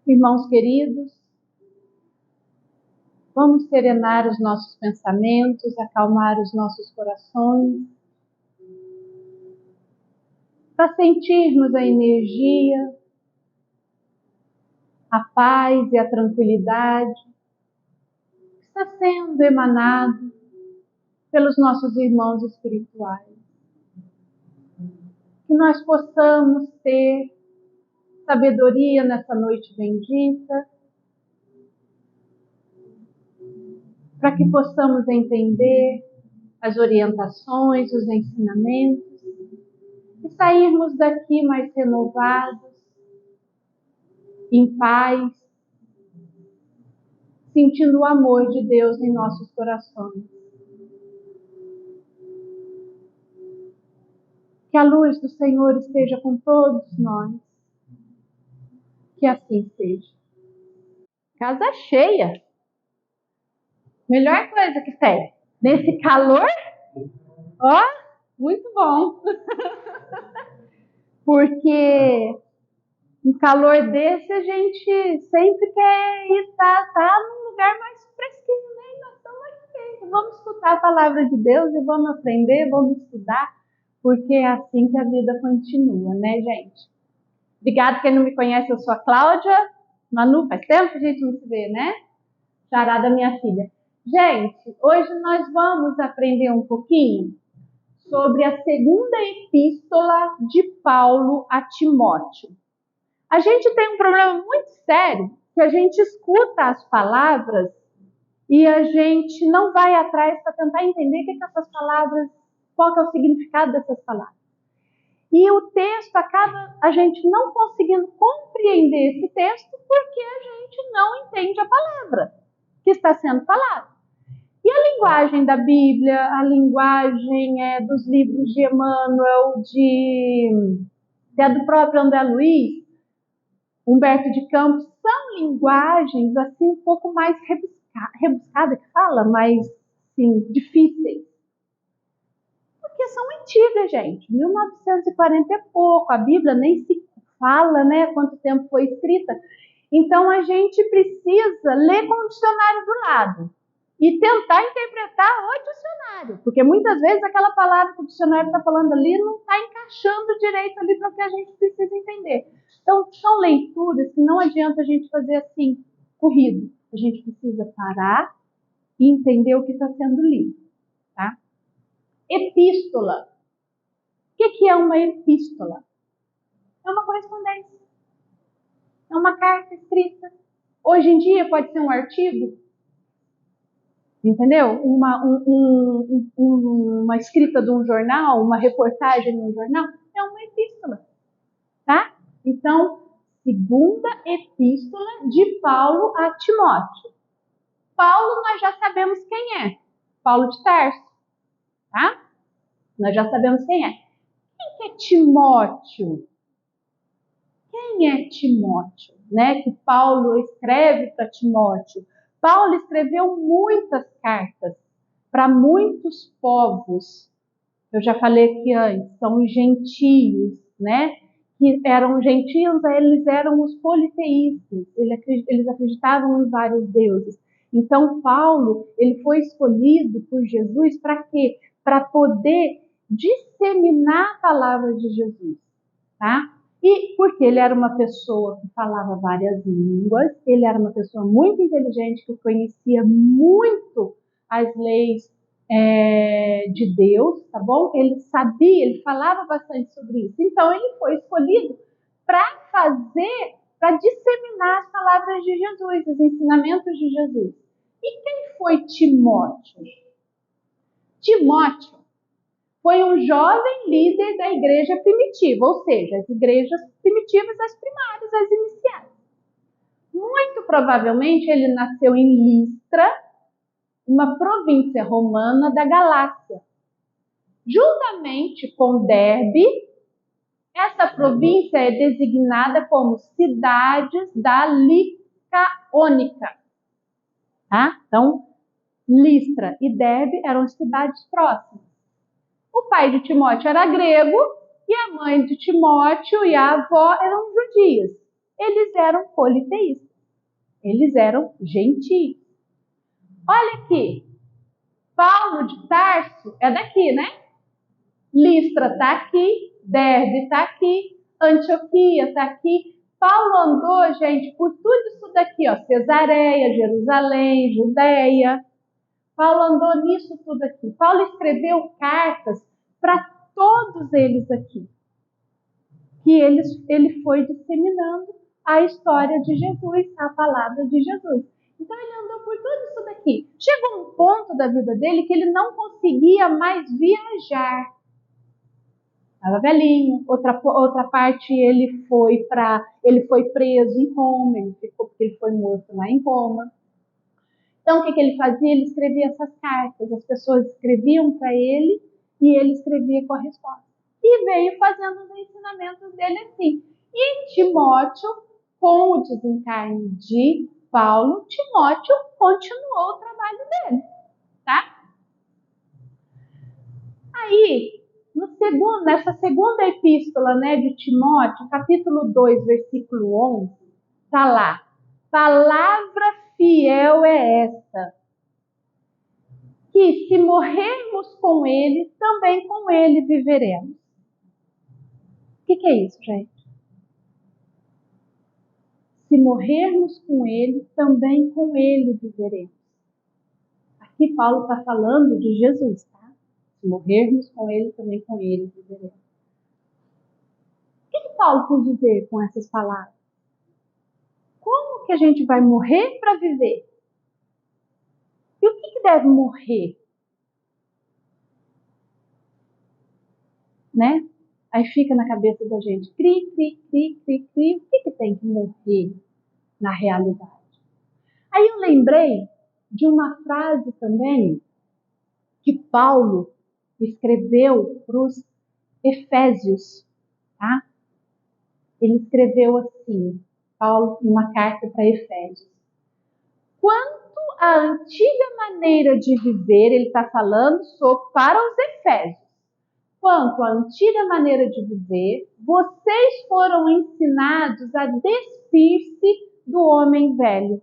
Irmãos queridos, vamos serenar os nossos pensamentos, acalmar os nossos corações, para sentirmos a energia, a paz e a tranquilidade que está sendo emanado pelos nossos irmãos espirituais. Que nós possamos ter sabedoria nessa noite bendita, para que possamos entender as orientações, os ensinamentos e sairmos daqui mais renovados, em paz, sentindo o amor de Deus em nossos corações. Que a luz do Senhor esteja com todos nós. Que assim seja. Casa cheia. Melhor coisa que tem. Nesse calor, ó, muito bom. Porque um calor desse a gente sempre quer ir tá num lugar mais fresquinho, né? E nós estamos aqui. Vamos escutar a palavra de Deus e vamos aprender, vamos estudar, porque é assim que a vida continua, né, gente? Obrigada, quem não me conhece, eu sou a Cláudia. Manu, faz tempo que a gente não se vê, né? Xará da minha filha. Gente, hoje nós vamos aprender um pouquinho sobre a segunda epístola de Paulo a Timóteo. A gente tem um problema muito sério, que a gente escuta as palavras e a gente não vai atrás para tentar entender o que essas palavras, qual que é o significado dessas palavras. E o texto acaba a gente não conseguindo compreender esse texto porque a gente não entende a palavra que está sendo falada. E a linguagem da Bíblia, a linguagem dos livros de Emmanuel, do próprio André Luiz, Humberto de Campos, são linguagens assim um pouco mais rebuscadas, que fala, mais assim, difíceis. Porque são antigas, gente. 1940 e pouco, a Bíblia nem se fala, né, quanto tempo foi escrita. Então a gente precisa ler com o dicionário do lado e tentar interpretar o dicionário, porque muitas vezes aquela palavra que o dicionário está falando ali não está encaixando direito ali para o que a gente precisa entender. Então, são leituras que não adianta a gente fazer assim, corrido. A gente precisa parar e entender o que está sendo lido. Tá? Epístola. O que é uma epístola? É uma correspondência. É uma carta escrita. Hoje em dia pode ser um artigo. Entendeu? Uma escrita de um jornal, uma reportagem de um jornal. É uma epístola. Tá? Então, segunda epístola de Paulo a Timóteo. Paulo nós já sabemos quem é. Paulo de Tarso. Tá? Nós já sabemos quem é. Quem é Timóteo? Quem é Timóteo? Né? Que Paulo escreve para Timóteo. Paulo escreveu muitas cartas para muitos povos. Eu já falei aqui antes, são os gentios, né? Que eram gentios, eles eram os politeístas, eles acreditavam em vários deuses. Então, Paulo, ele foi escolhido por Jesus para quê? Para poder disseminar a palavra de Jesus, tá? E porque ele era uma pessoa que falava várias línguas, ele era uma pessoa muito inteligente, que conhecia muito as leis de Deus, tá bom? Ele sabia, ele falava bastante sobre isso. Então, ele foi escolhido para disseminar as palavras de Jesus, os ensinamentos de Jesus. E quem foi Timóteo? Timóteo foi um jovem líder da igreja primitiva, ou seja, as igrejas primitivas, as primárias, as iniciais. Muito provavelmente ele nasceu em Listra, uma província romana da Galácia. Juntamente com Derbe, essa província é designada como cidades da Licaônica. Tá? Então, Listra e Derbe eram cidades próximas. O pai de Timóteo era grego e a mãe de Timóteo e a avó eram judias. eles eram politeístas. Eles eram gentios. Olha aqui, Paulo de Tarso é daqui, né? Listra está aqui, Derbe está aqui, Antioquia está aqui. Paulo andou, gente, por tudo isso daqui, ó, Cesareia, Jerusalém, Judeia. Paulo andou nisso tudo aqui. Paulo escreveu cartas para todos eles aqui, que ele foi disseminando a história de Jesus, a palavra de Jesus. Então ele andou por tudo isso daqui. Chegou um ponto da vida dele que ele não conseguia mais viajar. Estava velhinho. Outra parte ele foi preso em Roma, porque ele foi morto lá em Roma. Então o que ele fazia? Ele escrevia essas cartas. As pessoas escreviam para ele e ele escrevia com a resposta. E veio fazendo os ensinamentos dele assim. E Timóteo, com o desencarne de Paulo, Timóteo continuou o trabalho dele, tá? Aí, nessa segunda epístola, né, de Timóteo, capítulo 2, versículo 11, tá lá. Palavra fiel é esta, que se morrermos com ele, também com ele viveremos. O que é isso, gente? Se morrermos com ele, também com ele viveremos. Aqui Paulo está falando de Jesus, tá? Se morrermos com ele, também com ele viveremos. O que Paulo quis dizer com essas palavras? Como que a gente vai morrer para viver? E o que deve morrer? Né? Aí fica na cabeça da gente, cri, cri, cri, cri, cri. O que tem que morrer na realidade? Aí eu lembrei de uma frase também que Paulo escreveu para os Efésios, tá? Ele escreveu assim, Paulo, uma carta para Efésios. Quanto à antiga maneira de viver, ele está falando para os Efésios. Quanto à antiga maneira de viver, vocês foram ensinados a despir-se do homem velho.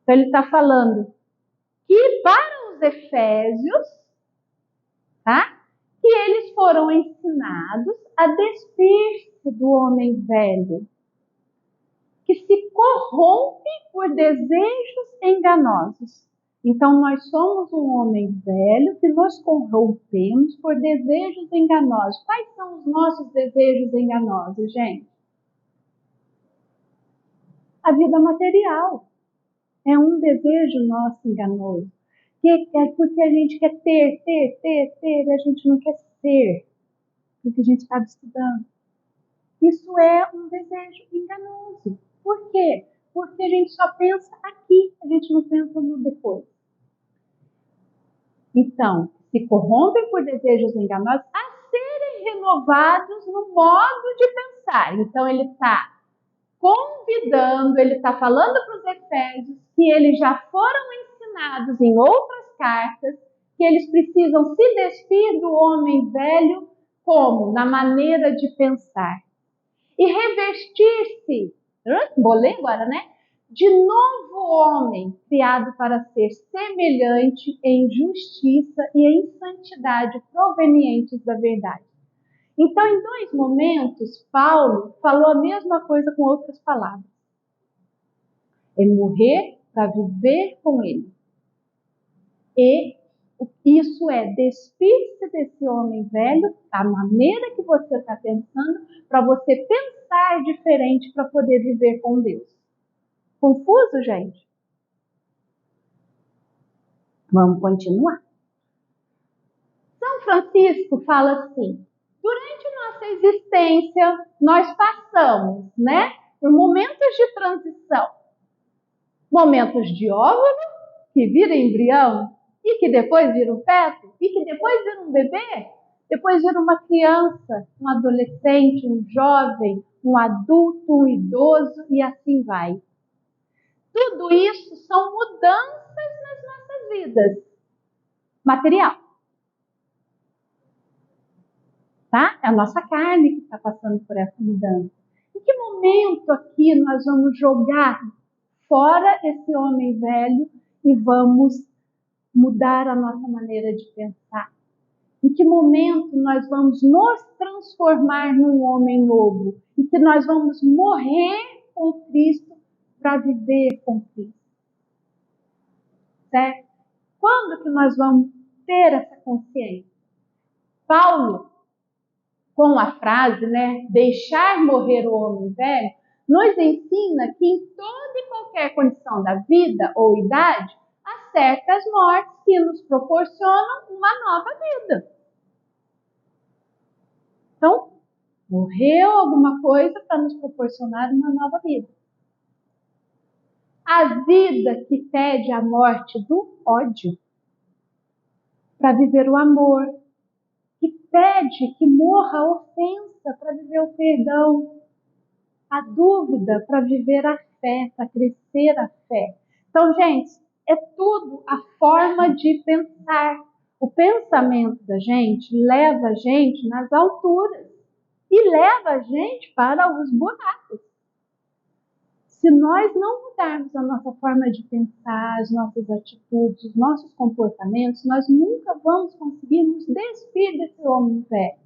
Então ele está falando que para os Efésios, tá? Que eles foram ensinados a despir-se do homem velho, que se corrompe por desejos enganosos. Então, nós somos um homem velho que nos corrompemos por desejos enganosos. Quais são os nossos desejos enganosos, gente? A vida material é um desejo nosso enganoso. É porque a gente quer ter, e a gente não quer ser, porque a gente está estudando. Isso é um desejo enganoso. Por quê? Porque a gente só pensa aqui, a gente não pensa no depois. Então, se corrompem por desejos enganosos a serem renovados no modo de pensar. Então, ele está convidando, ele está falando para os Efésios que eles já foram ensinados em outras cartas, que eles precisam se despir do homem velho, como? Na maneira de pensar. E revestir-se, vou ler agora, né? De novo homem, criado para ser semelhante em justiça e em santidade provenientes da verdade. Então, em dois momentos, Paulo falou a mesma coisa com outras palavras. É morrer para viver com ele. E isso é despir-se desse homem velho, da maneira que você está pensando, para você pensar diferente para poder viver com Deus. Confuso, gente? Vamos continuar. São Francisco fala assim, durante nossa existência, nós passamos, né, por momentos de transição. Momentos de óvulo, que vira embrião, e que depois vira um feto, e que depois vira um bebê, depois vira uma criança, um adolescente, um jovem, um adulto, um idoso, e assim vai. Tudo isso são mudanças nas nossas vidas. Material. Tá? É a nossa carne que está passando por essa mudança. E que momento aqui nós vamos jogar fora esse homem velho e vamos mudar a nossa maneira de pensar? Em que momento nós vamos nos transformar num homem novo? Em que nós vamos morrer com Cristo para viver com Cristo? Certo? Quando que nós vamos ter essa consciência? Paulo, com a frase, deixar morrer o homem velho, nos ensina que em toda e qualquer condição da vida ou idade, há certas mortes que nos proporcionam uma nova vida. Então, morreu alguma coisa para nos proporcionar uma nova vida. A vida que pede a morte do ódio para viver o amor, que pede que morra a ofensa para viver o perdão, a dúvida para viver a fé, para crescer a fé. Então, gente, é tudo a forma de pensar. O pensamento da gente leva a gente nas alturas e leva a gente para os buracos. Se nós não mudarmos a nossa forma de pensar, as nossas atitudes, os nossos comportamentos, nós nunca vamos conseguir nos despir desse homem velho.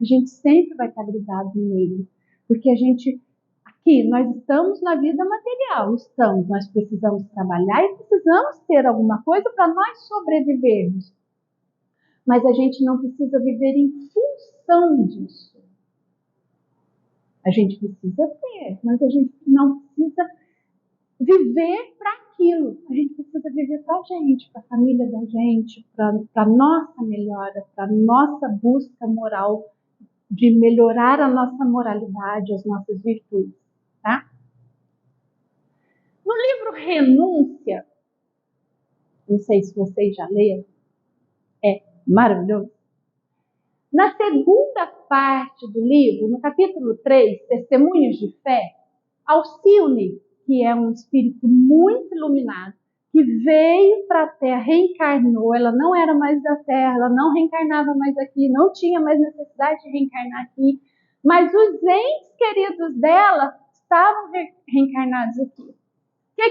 A gente sempre vai estar grudado nele, porque aqui, nós estamos na vida material, nós precisamos trabalhar e precisamos ter alguma coisa para nós sobrevivermos. Mas a gente não precisa viver em função disso. A gente precisa ter, mas a gente não precisa viver para aquilo. A gente precisa viver para a gente, para a família da gente, para a nossa melhora, para a nossa busca moral, de melhorar a nossa moralidade, as nossas virtudes. Tá? No livro Renúncia, não sei se vocês já leram, é maravilhoso. Na segunda parte do livro, no capítulo 3, Testemunhos de Fé, Alcione, que é um espírito muito iluminado, que veio para a Terra, reencarnou, ela não era mais da Terra, ela não reencarnava mais aqui, não tinha mais necessidade de reencarnar aqui, mas os entes queridos dela estavam reencarnados aqui. O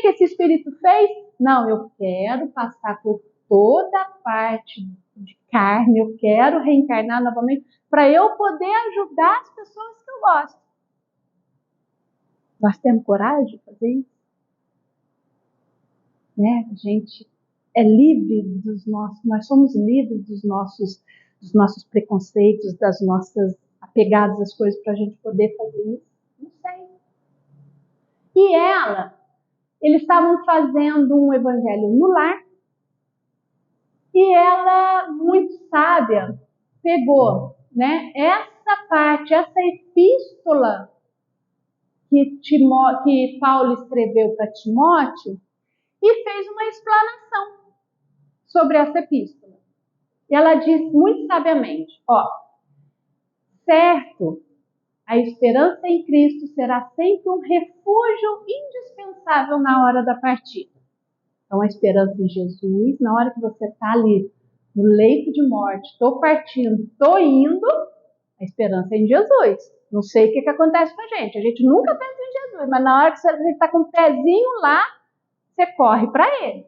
que esse espírito fez? Não, eu quero passar por toda a parte de carne, eu quero reencarnar novamente para eu poder ajudar as pessoas que eu gosto. Nós temos coragem de fazer isso? A gente é livre nós somos livres dos nossos preconceitos, das nossas apegadas às coisas para a gente poder fazer isso? Não sei. E eles estavam fazendo um evangelho no lar, e ela, muito sábia, pegou, essa parte, essa epístola que Paulo escreveu para Timóteo e fez uma explanação sobre essa epístola. E ela diz muito sabiamente, certo, a esperança em Cristo será sempre um refúgio indispensável na hora da partida. Então, a esperança em Jesus, na hora que você está ali no leito de morte, estou partindo, estou indo, a esperança é em Jesus. Não sei o que acontece com a gente nunca pensa em Jesus, mas na hora que você está com o pezinho lá, você corre para ele.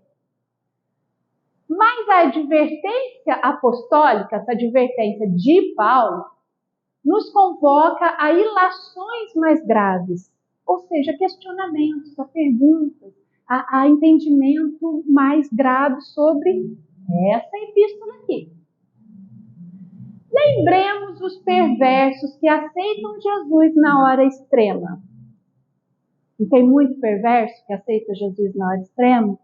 Mas a advertência apostólica, essa advertência de Paulo, nos convoca a ilações mais graves, ou seja, questionamentos, a perguntas, a entendimento mais grave sobre essa epístola aqui. Lembremos os perversos que aceitam Jesus na hora extrema. Não tem muito perverso que aceita Jesus na hora extrema?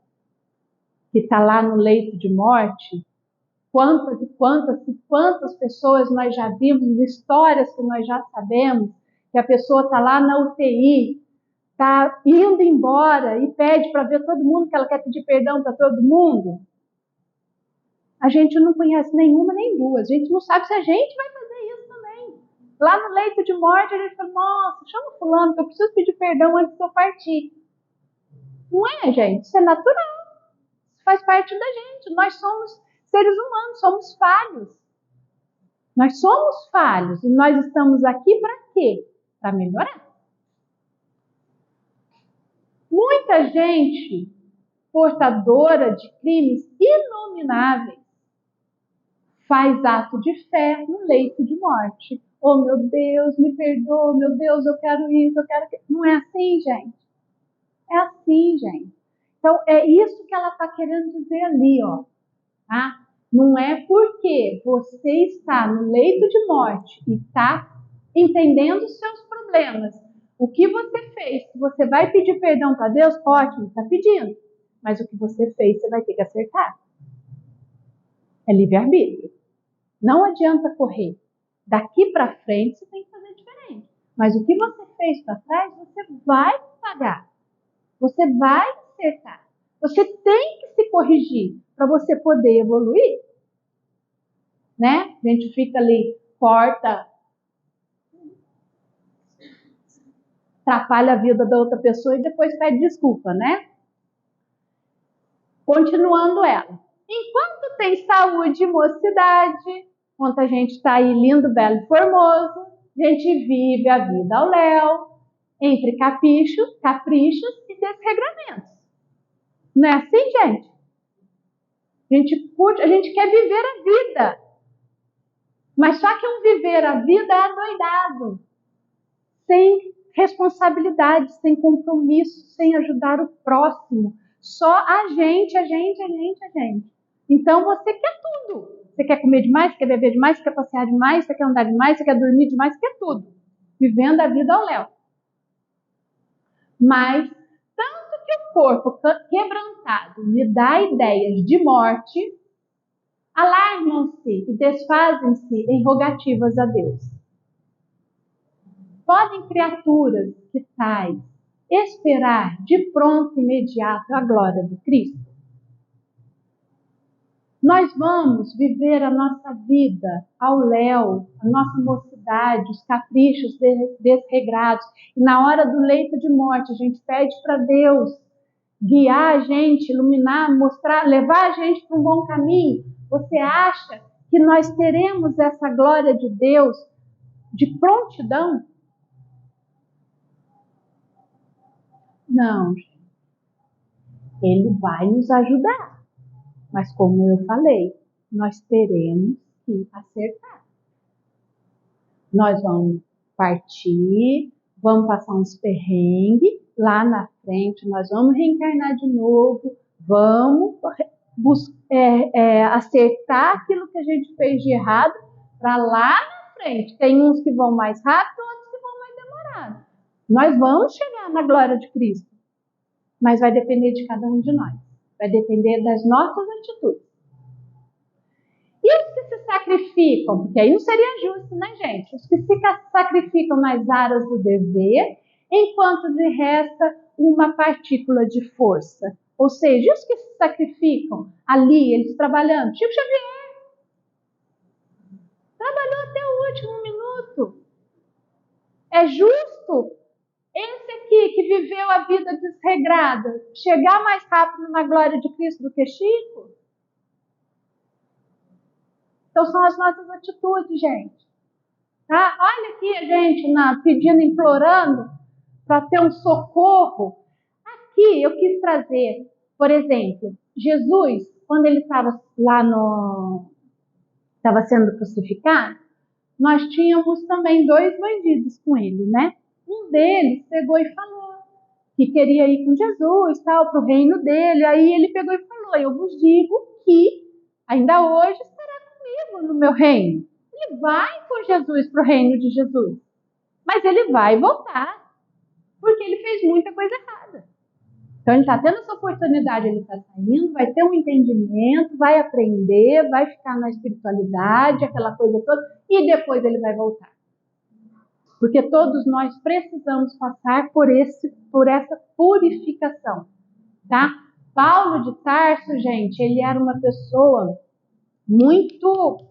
Que está lá no leito de morte? Quantas e quantas pessoas nós já vimos, histórias que nós já sabemos, que a pessoa está lá na UTI, está indo embora e pede para ver todo mundo, que ela quer pedir perdão para todo mundo. A gente não conhece nenhuma nem duas. A gente não sabe se a gente vai fazer isso também. Lá no leito de morte, a gente fala, nossa, chama fulano, que eu preciso pedir perdão antes de eu partir. Não é, gente? Isso é natural. Isso faz parte da gente. Nós somos seres humanos, somos falhos. Nós somos falhos. E nós estamos aqui para quê? Para melhorar. muita gente portadora de crimes inomináveis faz ato de fé no leito de morte. Oh, meu Deus, me perdoa, meu Deus, eu quero isso, eu quero aquilo. Não é assim, gente. É assim, gente. Então, é isso que ela está querendo dizer ali, ó. Tá? Não é porque você está no leito de morte e está entendendo os seus problemas. O que você fez, se você vai pedir perdão para Deus, ótimo, está pedindo. Mas o que você fez, você vai ter que acertar. É livre-arbítrio. Não adianta correr. Daqui para frente, você tem que fazer diferente. Mas o que você fez para trás, você vai pagar. Você vai acertar. Você tem que se corrigir para você poder evoluir. Né? A gente fica ali, corta, atrapalha a vida da outra pessoa e depois pede desculpa, né? Continuando ela. Enquanto tem saúde e mocidade, enquanto a gente está aí lindo, belo e formoso, a gente vive a vida ao léu, entre caprichos e desregramentos. Não é assim, gente? A gente curte, a gente quer viver a vida. Mas só que um viver a vida é adoidado. Sem responsabilidade, sem compromisso, sem ajudar o próximo. Só a gente. Então você quer tudo. Você quer comer demais, você quer beber demais, você quer passear demais, você quer andar demais, você quer dormir demais, você quer tudo. Vivendo a vida ao léu. Mas, tanto que o corpo quebrantado lhe dá ideias de morte, alarmam-se e desfazem-se em rogativas a Deus. Podem criaturas que tais esperar de pronto e imediato a glória do Cristo? Nós vamos viver a nossa vida ao léu, a nossa mocidade, os caprichos desregrados. E na hora do leito de morte, a gente pede para Deus guiar a gente, iluminar, mostrar, levar a gente para um bom caminho. Você acha que nós teremos essa glória de Deus de prontidão? Não, gente. Ele vai nos ajudar. Mas como eu falei, nós teremos que acertar. Nós vamos partir, vamos passar uns perrengues, lá na frente nós vamos reencarnar de novo, vamos acertar aquilo que a gente fez de errado para lá na frente. Tem uns que vão mais rápido, outros que vão mais demorado. Nós vamos chegar na glória de Cristo, mas vai depender de cada um de nós. Vai depender das nossas atitudes. E os que se sacrificam? Porque aí não seria justo, né, gente? Os que se sacrificam nas áreas do dever, enquanto lhe resta uma partícula de força. Ou seja, os que se sacrificam ali, eles trabalhando. Chico Xavier trabalhou até o último minuto. É justo esse aqui que viveu a vida desregrada chegar mais rápido na glória de Cristo do que Chico? Então são as nossas atitudes, gente. Tá? Olha aqui a gente pedindo, implorando para ter um socorro. Aqui eu quis trazer, por exemplo, Jesus, quando ele estava lá estava sendo crucificado, nós tínhamos também 2 bandidos com ele, né? Um deles pegou e falou que queria ir com Jesus, tal, para o reino dele. Aí ele pegou e falou: eu vos digo que ainda hoje estará comigo no meu reino. Ele vai com Jesus para o reino de Jesus, mas ele vai voltar, porque ele fez muita coisa errada. Então ele está tendo essa oportunidade, ele está saindo, vai ter um entendimento, vai aprender, vai ficar na espiritualidade, aquela coisa toda, e depois ele vai voltar. Porque todos nós precisamos passar por essa purificação, tá? Paulo de Tarso, gente, ele era uma pessoa muito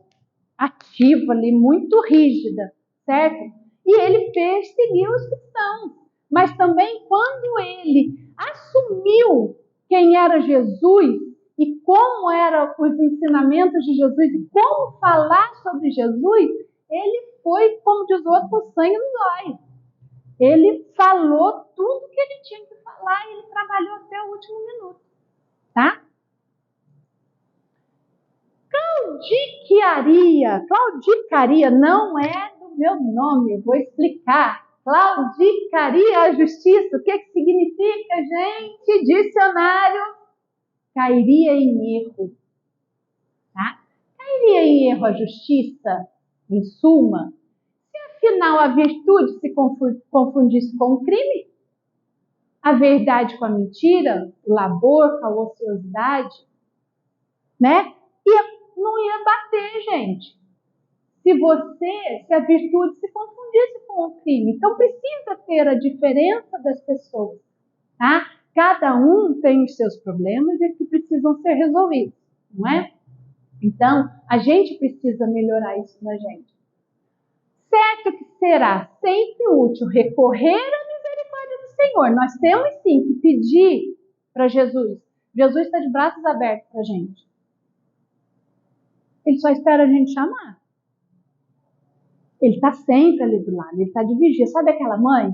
ativa ali, muito rígida, certo? E ele perseguiu os cristãos. Mas também quando ele assumiu quem era Jesus e como eram os ensinamentos de Jesus e como falar sobre Jesus, ele foi, como diz o outro, com sangue nos olhos. Ele falou tudo que ele tinha que falar. lá e ele trabalhou até o último minuto, tá? Claudicaria não é do meu nome, vou explicar. Claudicaria a justiça, o que significa, gente? Dicionário, cairia em erro, tá? Cairia em erro a justiça, em suma, se afinal a virtude se confundisse com o crime, a verdade com a mentira, o labor com a ociosidade, né? E não ia bater, gente. Se a virtude se confundisse com o crime. Então precisa ter a diferença das pessoas, tá? Cada um tem os seus problemas e que precisam ser resolvidos, não é? Então, a gente precisa melhorar isso na gente. Certo que será sempre útil recorrer à misericórdia do Senhor. Nós temos sim que pedir para Jesus. Jesus está de braços abertos para a gente. Ele só espera a gente chamar. Ele está sempre ali do lado, ele está de vigia. Sabe aquela mãe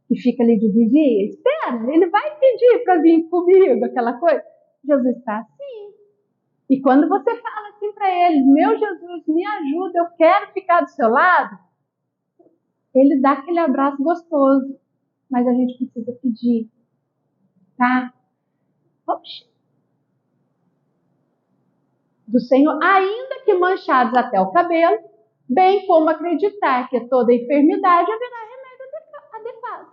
que fica ali de vigia? Espera, ele vai pedir para vir comigo, aquela coisa. Jesus está assim. E quando você fala assim para ele, meu Jesus, me ajuda, eu quero ficar do seu lado, ele dá aquele abraço gostoso. Mas a gente precisa pedir, tá? Oxi. Do Senhor, ainda que manchados até o cabelo, bem como acreditar que toda enfermidade haverá remédio adequado.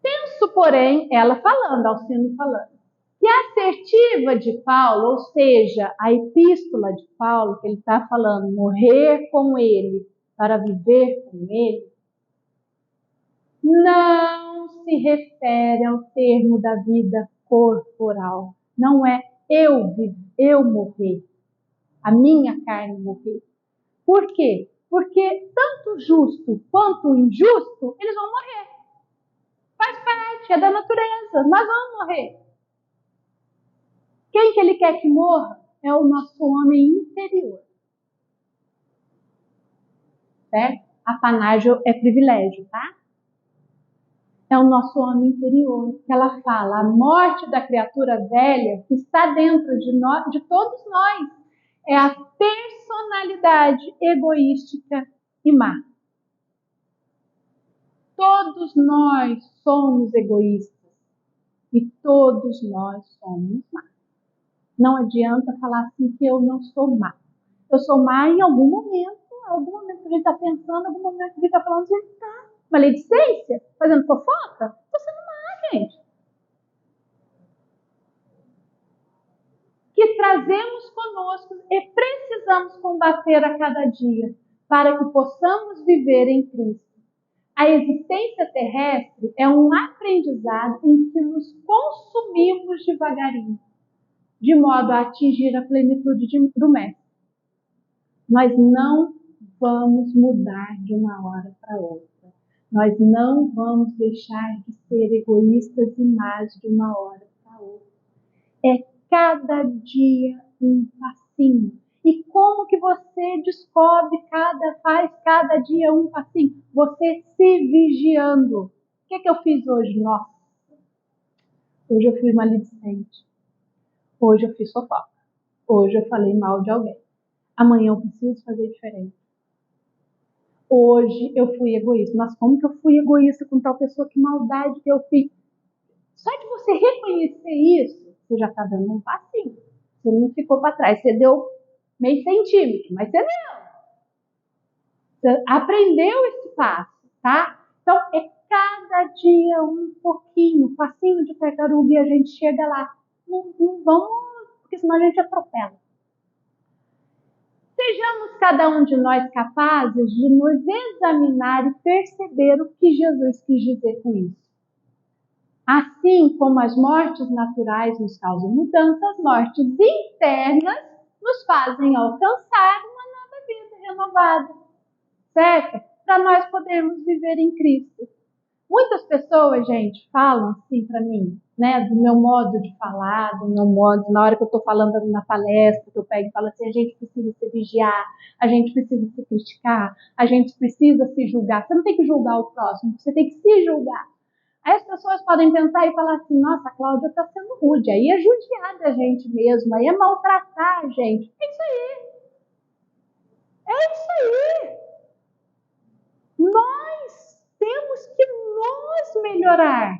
Penso, porém, ela falando, Alcino falando, que a assertiva de Paulo, ou seja, a epístola de Paulo, que ele está falando, morrer com ele para viver com ele, não se refere ao termo da vida corporal. Não é eu morrer, a minha carne morrer. Por quê? Porque tanto o justo quanto o injusto, eles vão morrer. Faz parte, é da natureza. Nós vamos morrer. Quem que ele quer que morra? É o nosso homem interior. Certo? Apanágio é privilégio, tá? É o nosso homem interior, que ela fala, a morte da criatura velha que está dentro de todos nós é a personalidade egoística e má. Todos nós somos egoístas e todos nós somos má. Não adianta falar assim que eu não sou má. Eu sou má em algum momento que a gente está pensando, algum momento que a gente está falando, você está maledicência, fazendo fofoca, estou sendo má, gente. Que trazemos conosco e precisamos combater a cada dia para que possamos viver em Cristo. A existência terrestre é um aprendizado em que nos consumimos devagarinho, de modo a atingir a plenitude do Mestre. Nós não vamos mudar de uma hora para outra. Nós não vamos deixar de ser egoístas e más de uma hora para outra. É cada dia um passinho. E como que você descobre faz cada dia um passinho? Você se vigiando. O que eu fiz hoje? Nossa, hoje eu fui maledicente. Hoje eu fiz fofoca. Hoje eu falei mal de alguém. Amanhã eu preciso fazer diferente. Hoje eu fui egoísta. Mas como que eu fui egoísta com tal pessoa? Que maldade que eu fiz. Só de você reconhecer isso, você já está dando um passinho. Você não ficou para trás. Você deu meio centímetro, mas você deu. Você aprendeu esse passo, tá? Então, é cada dia um pouquinho, passinho de tartaruga e a gente chega lá. Não vamos, porque senão a gente atropela. Sejamos cada um de nós capazes de nos examinar e perceber o que Jesus quis dizer com isso. Assim como as mortes naturais nos causam mudança, as mortes internas nos fazem alcançar uma nova vida renovada, certo? Para nós podermos viver em Cristo. Muitas pessoas, gente, falam assim para mim, né, do meu modo de falar, do meu modo, na hora que eu estou falando na palestra, que eu pego e falo assim, a gente precisa se vigiar, a gente precisa se criticar, a gente precisa se julgar. Você não tem que julgar o próximo, você tem que se julgar. Aí as pessoas podem pensar e falar assim, nossa, a Cláudia está sendo rude, aí é judiar da gente mesmo, aí é maltratar a gente. É isso aí. É isso aí. Nós temos que nos melhorar.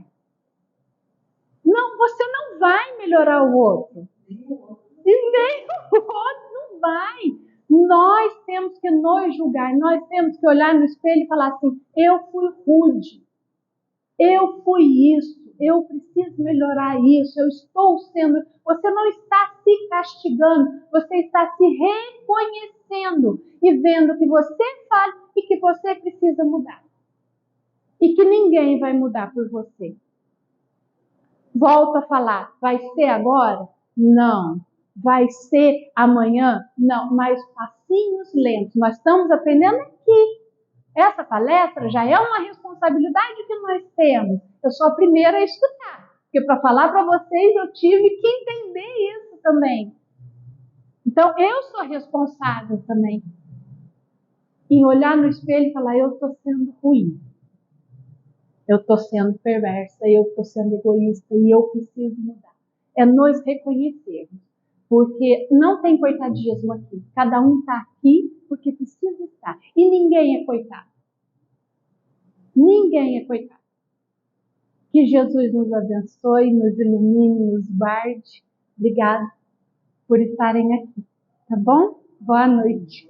Não, você não vai melhorar o outro. E nem o outro não vai. Nós temos que nos julgar, nós temos que olhar no espelho e falar assim, eu fui rude, eu fui isso, eu preciso melhorar isso, eu estou sendo... Você não está se castigando, você está se reconhecendo e vendo que você faz e que você precisa mudar. E que ninguém vai mudar por você. Volto a falar, vai ser agora? Não. Vai ser amanhã? Não, mas passinhos lentos. Nós estamos aprendendo aqui. Essa palestra já é uma responsabilidade que nós temos. Eu sou a primeira a escutar. Porque para falar para vocês eu tive que entender isso também. Então eu sou responsável também em olhar no espelho e falar, eu estou sendo ruim. Eu estou sendo perversa, eu estou sendo egoísta e eu preciso mudar. É nós reconhecermos. Porque não tem coitadismo aqui. Cada um está aqui porque precisa estar. E ninguém é coitado. Ninguém é coitado. Que Jesus nos abençoe, nos ilumine, nos guarde. Obrigada por estarem aqui. Tá bom? Boa noite.